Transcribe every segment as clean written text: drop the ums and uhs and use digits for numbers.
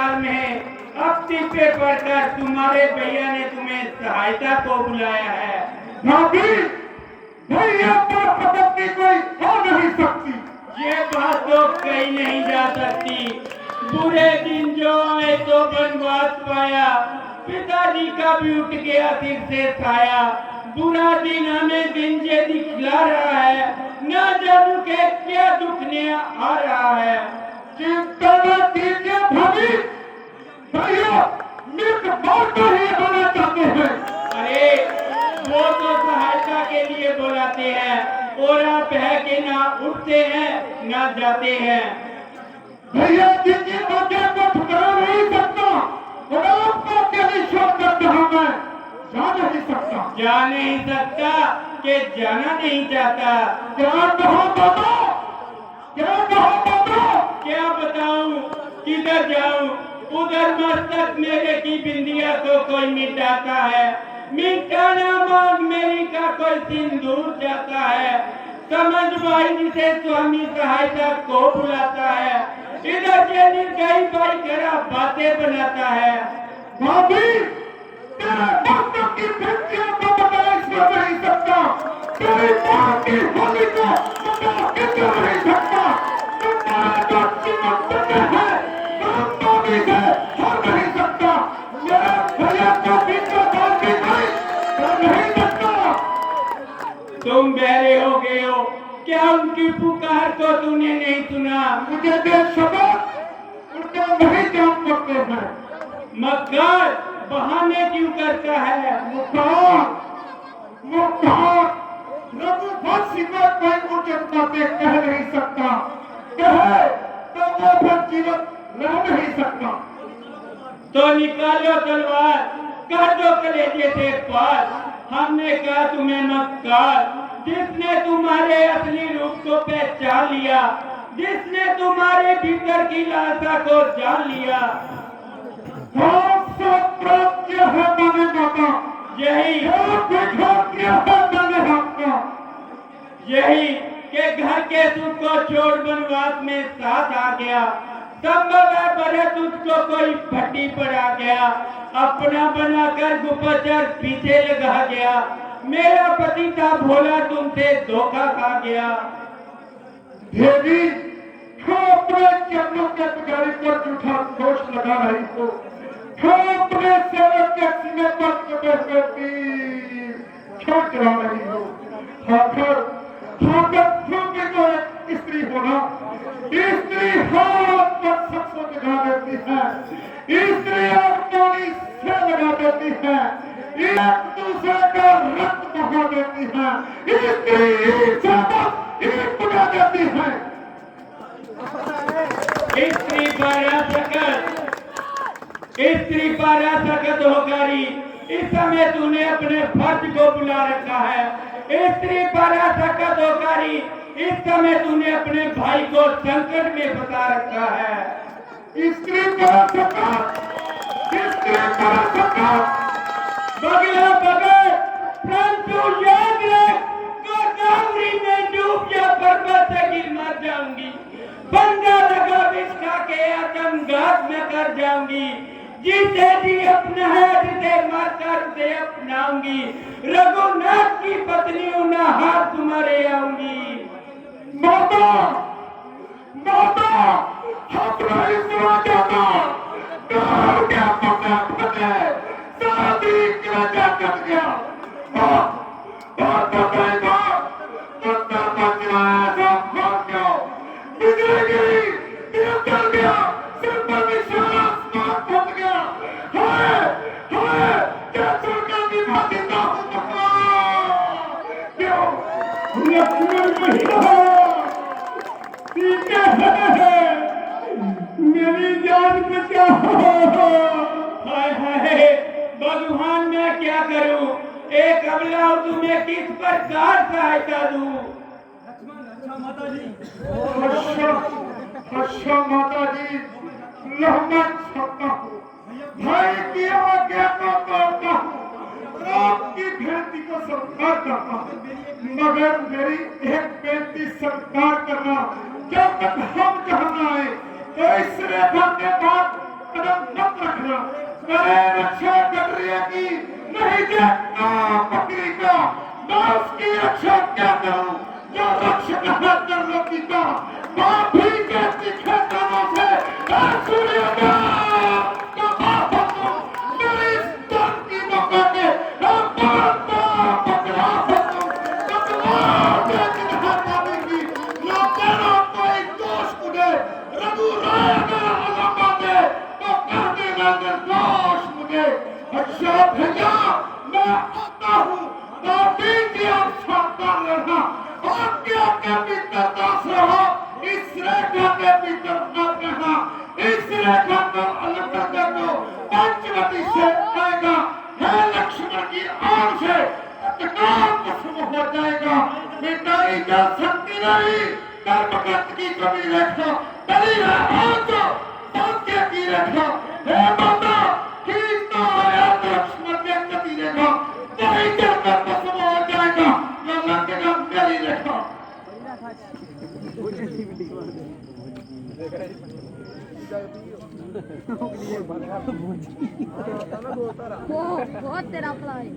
अस्पताल में अब टिप्पे पढ़कर तुम्हारे भैया ने तुम्हें सहायता को बुलाया है। भाभी, भैया पर आपत्ति कोई हो नहीं सकती। ये बात तो कही नहीं जा सकती। बुरे दिन जो आए तो बनवास पाया, पिताजी का भी उठ गया सिर से साया। बुरा दिन हमें दिन से दिखला रहा है, न जानू के क्या दुख ने आ रहा है। चिंता न कीजिए भाभी, भैया मृत मौत ही होना चाहते हैं। अरे वो तो सहायता के लिए बुलाते हैं, और आप है कि ना उठते हैं ना जाते हैं। भैया जिनकी बातें को ठुकरा नहीं सकता, और आपको अकेली छोड़ कर जहां मैं जा नहीं सकता। जा नहीं सकता कि जाना नहीं चाहता। क्या कहो बाबा, क्या कहो बाबा? क्या बताऊं, किधर जाऊं? उधर मस्तक मेरे की बिंदिया को कोई मिटाता है, मिटाना मांग मेरी का कोई सिंदूर जाता है। समझ भाई जिसे स्वामी सहायता को बुलाता है, इधर से निर्दयी भाई करा बातें बनाता है। भाभी, तेरे मस्तक की भिंडियों को बता इसमें नहीं सकता, तेरी मां की होली को बता कितना नहीं सकता। तुम्हारा जो जीवन बने है, ब्रह्मा भी है, हो नहीं सकता। मेरे भैया को बीच बाल भी नहीं कर नहीं सकता। तुम बहरे हो गए हो क्या? उनकी पुकार को तूने नहीं सुना? मुझे दे शब्द, उनके नहीं जान सकते हैं। मक्कार बहाने क्यों करता है? मुख्तार, मुख्तार, रघुवंशी को कोई उचित बातें कह नहीं सकता। कहे तो वो फिर जीवन रह नहीं सकता। तो निकालो तलवार, कर दो कलेजे से पार। हमने कहा तुम्हें मक्कार, जिसने तुम्हारे असली रूप को पहचान लिया, जिसने तुम्हारे भीतर की लालसा को जान लिया। प्राप्त है मैंने बाबा, यही किया है मैंने आपका। यही के घर के सुख को छोड़ वनवास में साथ आ गया। संभव है भरत उसको कोई भट्टी पर आ गया, अपना बनाकर गुप्तचर पीछे लगा गया। मेरा पति था भोला, तुमसे धोखा खा गया। देवी, क्यों अपने चरणों के पुजारी पर झूठा दोष लगा रही हो? क्यों अपने सेवक के सीने पर चढ़कर तीर क्यों चला रही हो? आखिर क्योंकि तो एक स्त्री होना, स्त्री हाथ पर सबको जगा देती है, स्त्री आत्मानी से लगा देती है, एक दूसरे का रक्त बहा देती है, स्त्री सबक एक बना देती है। स्त्री पारा सकत होकारी, इस समय तूने अपने फर्ज को बुला रखा है। स्त्री पारा सकत होकारी, इस समय तूने अपने भाई को संकट में फंसा रखा है। स्त्री पारा सकत, स्त्री पारा सकत, बगला बगल परंतु याद रख, गोदावरी में डूब या पर्वत से गिर मर जाऊंगी। बंदा लगा बिस्का के आत्मघात में कर जाऊंगी। जीते जी अपना है, जिसे मर कर उसे अपनाऊंगी। रघुनाथ की पत्नी उन्हार तुम्हारे आऊंगी। माता, माता, हम नहीं सुना जाता, क्या पता पता शादी क्या कर गया। और बताएगा बंदा बच रहा है, सब भाग गया, बिजली गिरी, दिल जल गया, सिर पर विश्वास बात फट गया। हाय हाय, क्या सुनकर भी भागीता हूँ। क्यों लक्ष्मण मेरी जान बचाओ। हाय हाय भगवान, मैं क्या करूं? एक अबला तुम्हें किस प्रकार सहायता दूं? अच्छा माता जी, लहमत सकता हूँ, भाई की आज्ञा को तोड़ता हूँ, आपकी बेनती को स्वीकार करता हूँ, मगर मेरी एक बेनती स्वीकार करना, जब तक हम जहाँ आए तो इस रेखा के बाद कदम करे रक्षा कर रही की नहीं देखना बकरी का मैं उसकी रक्षा क्या करूं जो रक्षक हाथ कर लेती का बाप ही के तीखे कानों से सूर्य का बाप हो मेरी स्तन की मौका के मारता पकड़ा हो बदला के हाथ आवेगी ना तेरा कोई दोष मुझे रघु राय का अलमा दे तो कहते ना निर्दोष मुझे अच्छा भैया मैं आता हूँ बापी की अच्छा कर रहा आज्ञा के भीतर दास रहा इस रेखा के भीतर मत रहा इस रेखा को अलग कर दो पंचवटी से आएगा है लक्ष्मण की आड़ से तत्काल भस्म हो जाएगा मिटाई जा सकती नहीं कर्मकर्त की कमी रेखा डली है आज भाग्य की रेखा हे माता खींचना आया लक्ष्मण के गति रेखा नहीं जलकर भस्म हो जाएगा न लगेगा मेरी रेखा बहुत तेरा प्लाई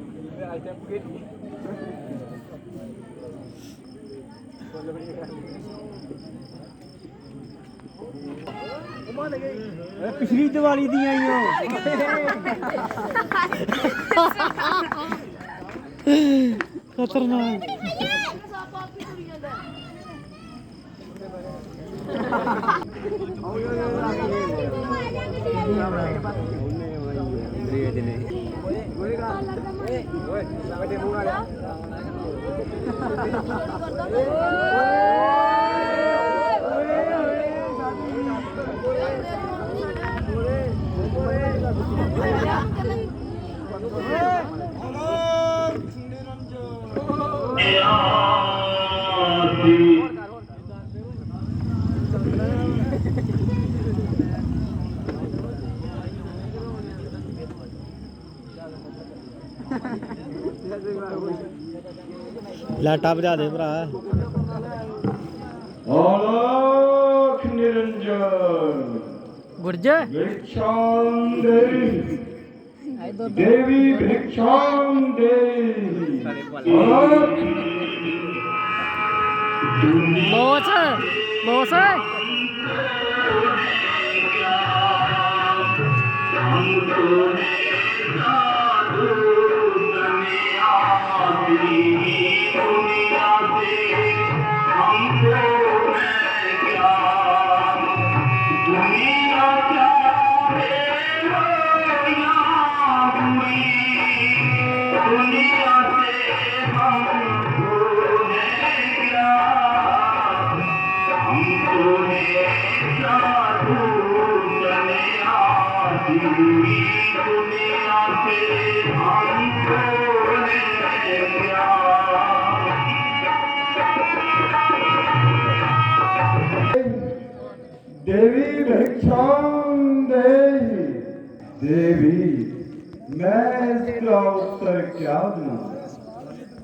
पिछली दिवाली दी आई हो खतरनाक लाटा बजा दे भरा आलोक निरंजन गुर्ज भिक्षां देहि देवी भिक्षां देहि बॉस बॉस देवी भिक्षां देहि देवी मैं इसका उत्तर क्या दूं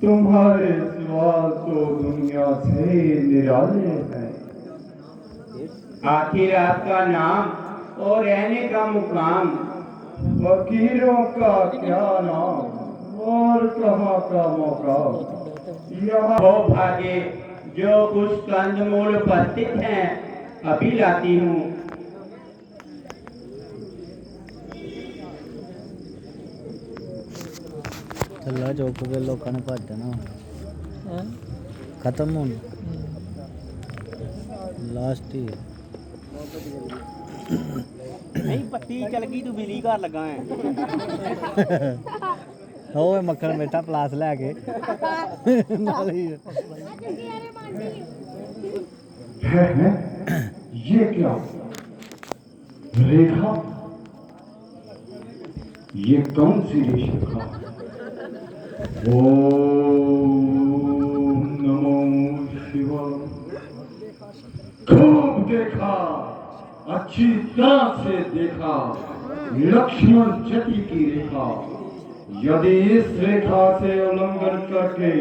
तुम्हारे सिवा तो दुनिया से निराले हैं आखिर आपका नाम और रहने का मुकाम फकीरों का क्या नाम और कहाँ का मौका यहाँ हो भागे जो कुछ कंदमूल उपस्थित हैं अभी लाती हूँ चला चौक के लोगों ने भज जाना खत्म हो लास्ट ही नहीं पत्ती चल गई तू बिजली घर लगा है ओए मक्खन बेटा प्लास लेके है ये क्या रेखा ये कौन सी रेखा ओम नमो शिवाय खूब देखा अच्छी तरह से देखा लक्ष्मण जति की रेखा यदि इस रेखा से उल्लंघन करके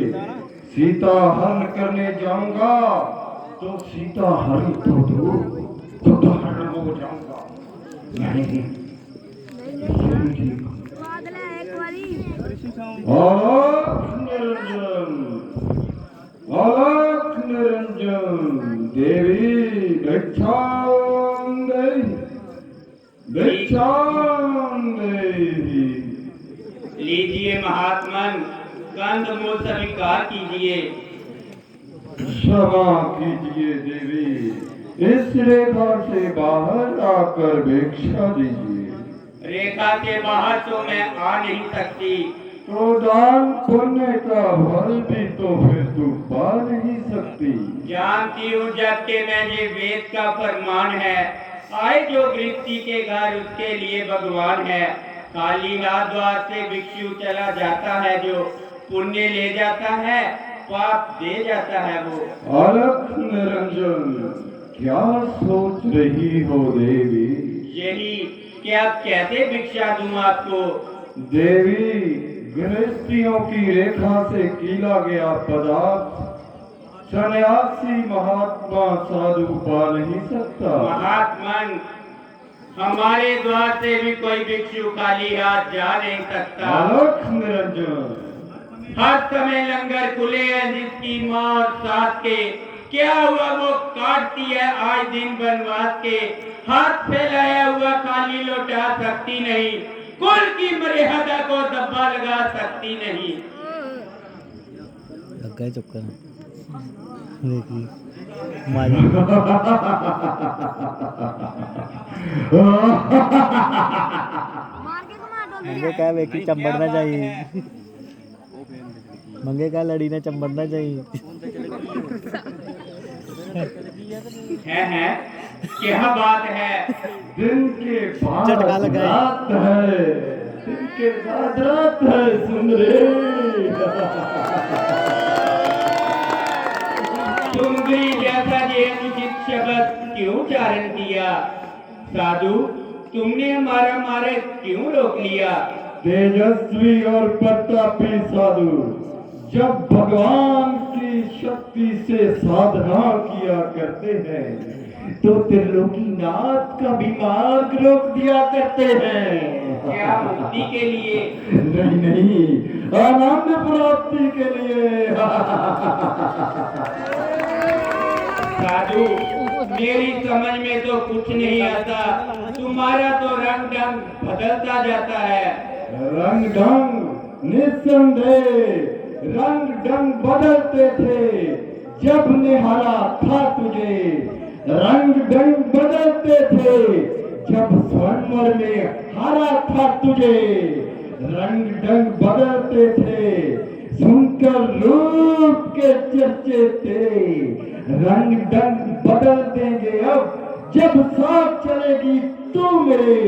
सीता हरण करने जाऊंगा तो सीता हरण तो दूर खुद हरण हो जाऊंगा नहीं अलख निरंजन, अलख निरंजन, देवी भिक्षां देहि, भिक्षां देहि। लीजिए महात्मन, कंद मूल स्वीकार कीजिए। क्षमा कीजिए देवी, इस रेखा से बाहर आकर भिक्षा दीजिए। रेखा से बाहर तो मैं आ नहीं सकती। तो दान पुण्य का फल भी तो फिर तू पा नहीं सकती। जानती हूँ जब के मैं ये वेद का फरमान है, आए जो गृहस्थी के घर उसके लिए भगवान है। खाली हाथ द्वार से भिक्षु चला जाता है, जो पुण्य ले जाता है पाप दे जाता है वो। अलख निरंजन, क्या सोच रही हो देवी? यही कि अब कैसे भिक्षा दूं आपको। देवी, गृहस्थियों की रेखा से कीला गया पदार्थ सन्यासी महात्मा साधु पा नहीं सकता। महात्मन, हमारे द्वार से भी कोई भिक्षु खाली हाथ जा नहीं सकता। अलख निरंजन, हर समय लंगर खुले हैं, जिसकी माँ और सास के क्या हुआ वो काटती है आज दिन बनवास के। हाथ फैलाया हुआ खाली लौटा सकती नहीं, कुल की मर्यादा को दब्बा लगा सकती नहीं। लग गए चक्कर देखिए माया मंगे क्या वेखी चंबड़ना चाहिए, मंगे क्या लड़ी ने चंबड़ना चाहिए। है क्या बात है। दिन के बाद झटका लगा है। रात है, दिन के बाद रात है, सुन रे। सुंदरी जैसा ये अनुचित शब्द क्यों उच्चारण किया। साधु, तुमने हमारा मार्ग क्यों रोक लिया। तेजस्वी और प्रतापी साधु जब भगवान की शक्ति से साधना किया करते हैं तो त्रिलोकीनाथ का भी मार्ग रोक दिया करते हैं। क्या मुक्ति के लिए। नहीं नहीं, आनंद प्राप्ति के लिए। साधु, मेरी समझ में तो कुछ नहीं आता, तुम्हारा तो रंग ढंग बदलता जाता है। रंग ढंग निस्संदेह रंग ढंग बदलते थे जब निहारा था तुझे। रंग ढंग बदलते थे जब स्वयंवर में हारा था तुझे। रंग ढंग बदलते थे सुनकर रूप के चर्चे थे। रंग ढंग बदल देंगे अब जब साथ चलेगी तू मेरे।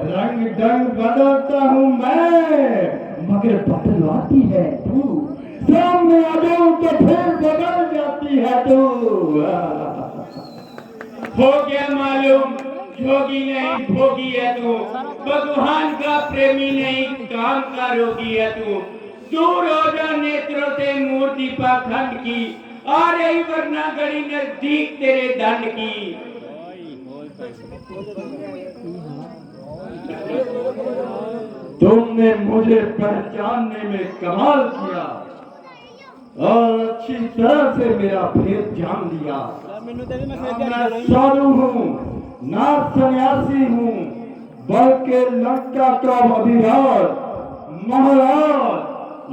रंग ढंग बदलता हूँ मैं मगर बदलवाती है तू। सामने आ जाऊं तो फिर बदल जाती है तू। हो गया मालूम, जोगी नहीं भोगी है तू। भगवान का प्रेमी नहीं, काम का रोगी है तू। दूर हो जा नेत्रों से मूर्ति पाखंड की, आ रही वरना घड़ी नजदीक तेरे दंड की। तुमने मुझे पहचानने में कमाल किया और अच्छी तरह से मेरा भेद जान लिया। मैं साधु हूँ ना सन्यासी हूँ, बल्कि लंका का अधिराज महाराज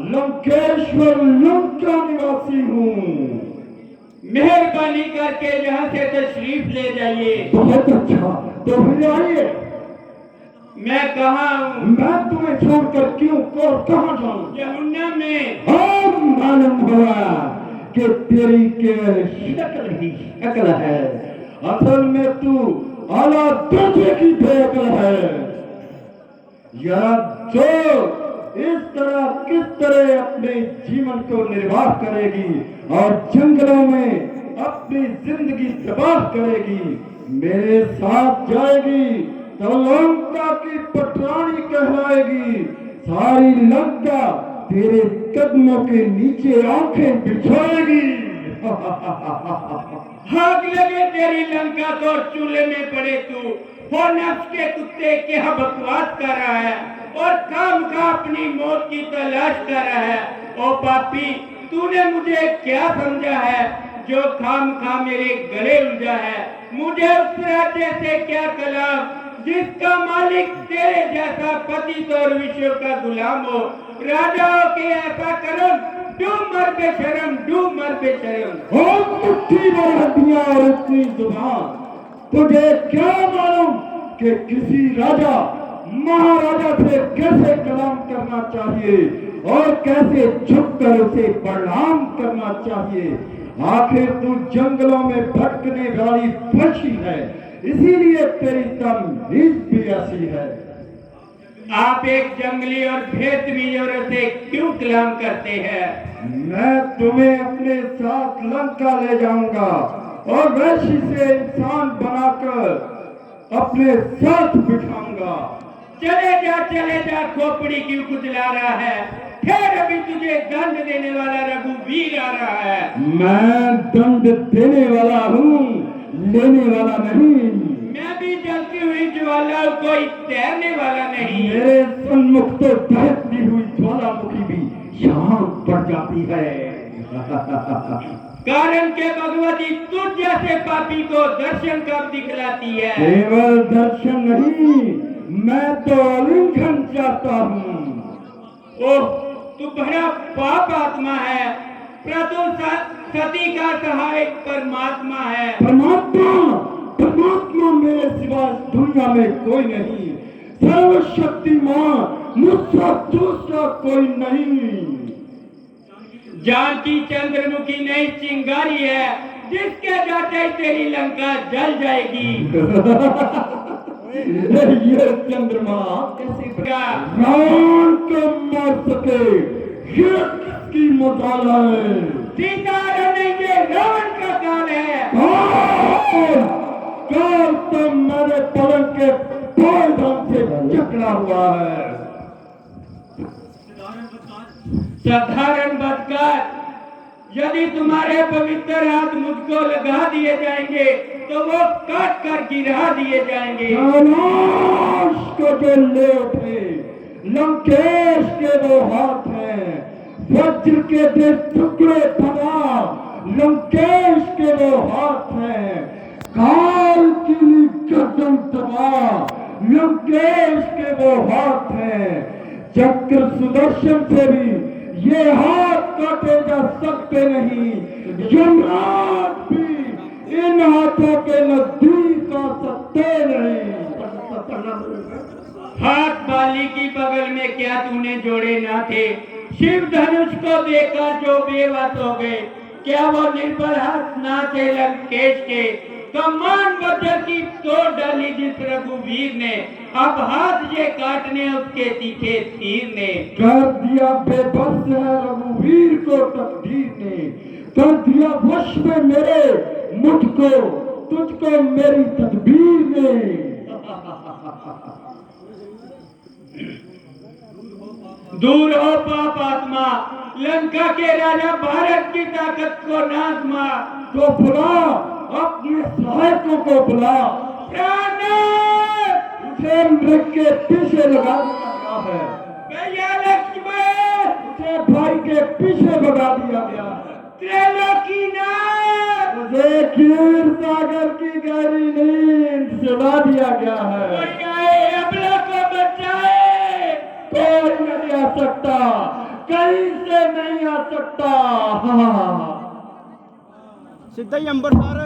लंकेश्वर लंका निवासी हूँ। मेहरबानी करके यहाँ से तशरीफ ले जाइए। बहुत अच्छा, तो फिर आइए। मैं कहाँ हूँ। मैं तुम्हें छोड़कर क्यों और कहाँ जाऊँ। यमुना में। हाँ, मालूम हुआ कि तेरी केवल शक्ल ही शक्ल है, असल में तू आला दर्जे की बेअक्ल है। यार जो इस तरह किस तरह अपने जीवन को निर्वाह करेगी और जंगलों में अपनी जिंदगी तबाह करेगी, मेरे साथ जाएगी तो लंका की पटरानी कहलाएगी। सारी लंका तेरे कदमों के नीचे आंखें बिछाएगी। आग लगे तेरी लंका तो चूल्हे में पड़े तू हो नफ्स के कुत्ते क्या बकवास कर रहा है और काम का अपनी मौत की तलाश कर रहा है। ओ पापी तूने मुझे क्या समझा है जो खाम खा मेरे गले उलझा है। मुझे उस राज्य से क्या कलाम जिसका मालिक तेरे जैसा पतित और विश्व का गुलाम हो। राजाओं के ऐसा करम डूब मर बेशरम डूब मर बेशरम। हो मुट्ठी भर हड्डियां और इतनी जुबान, तुझे क्या मालूम कि किसी राजा महाराजा से कैसे कलाम करना चाहिए और कैसे झुककर उसे प्रणाम करना चाहिए। आखिर तू जंगलों में भटकने वाली पक्षी है, इसीलिए तेरी तमीज भी ऐसी है। आप एक जंगली और भेदवी औरत से क्यों कलाम करते हैं? मैं तुम्हें अपने साथ लंका ले जाऊंगा और वैशी से इंसान बनाकर अपने साथ बिठाऊंगा। चले जा खोपड़ी क्यों कुचला रहा है? फिर अभी तुझे दंड देने वाला रघुवीर आ रहा है। मैं दंड देने वाला हूँ, लेने वाला नहीं। मैं भी जलती हुई ज्वाला कोई तैरने वाला नहीं। मेरे सन्मुख तो दहकती हुई ज्वालामुखी भी शांत पड़ जाती है। कारण के भगवती तुझ जैसे पापी को दर्शन कब दिखलाती है? केवल दर्शन नहीं, मैं तो आलिंगन चाहता हूँ। ओह तू बड़ा पाप आत्मा है, प्रभु सती का सहायक परमात्मा है। परमात्मा मेरे सिवा दुनिया में कोई नहीं, सर्वशक्तिमान मुझसे दूसरा कोई नहीं। जानकी चंद्रमुखी नहीं चिंगारी है, जिसके जाते तेरी लंका जल जाएगी। ये चंद्रमा कैसे रावण को मार सके, ये किसकी मजाल है? सीता रहेंगे रावण का काल है। काल तो मेरे पलंग के पायदान से जकड़ा हुआ है। साधारण बदकार, यदि तुम्हारे पवित्र हाथ मुझको लगा दिए जाएंगे तो वो काट कर गिरा दिए जाएंगे। कैलाश को जो ले उठे, लंकेश के वो हाथ हैं, वज्र के दे टुकड़े बना, लंकेश के वो हाथ हैं, काल की गर्दन दबा, लंकेश के वो हाथ हैं। चक्र सुदर्शन से भी ये हाथ काटे जा सकते नहीं, यमराज भी इन हाथों के नजदीक आ सकते नहीं। हाथ बाली की बगल में क्या तूने जोड़े ना थे? शिव धनुष को देखा जो बेवस हो गए, क्या वो निर्बल हाथ ना थे लंकेश के? कमान बजर की तोड़ डाली जिस रघुवीर ने, अब हाथ ये काटने उसके तीखे तीर ने। कर दिया बेबस है रघुवीर को तकदीर ने, कर दिया वश में मेरे मुझको, तुझको मेरी तदबीर ने। दूर हो पाप आत्मा, लंका के राजा भारत की ताकत को नाजमा। तो बुला अपने सहायकों को बुला, उसे मृग के पीछे लगा दिया है। भैया लक्ष्मण, उसे भाई के पीछे भगा दिया गया है। त्रिलोकीनाथ, उसे क्षीर सागर की गहरी नींद सुला दिया गया है। कोई आए अबला को बचाए। कोई नहीं आ सकता, कहीं से नहीं आ सकता। हाँ। सीधा ही अंबरसर।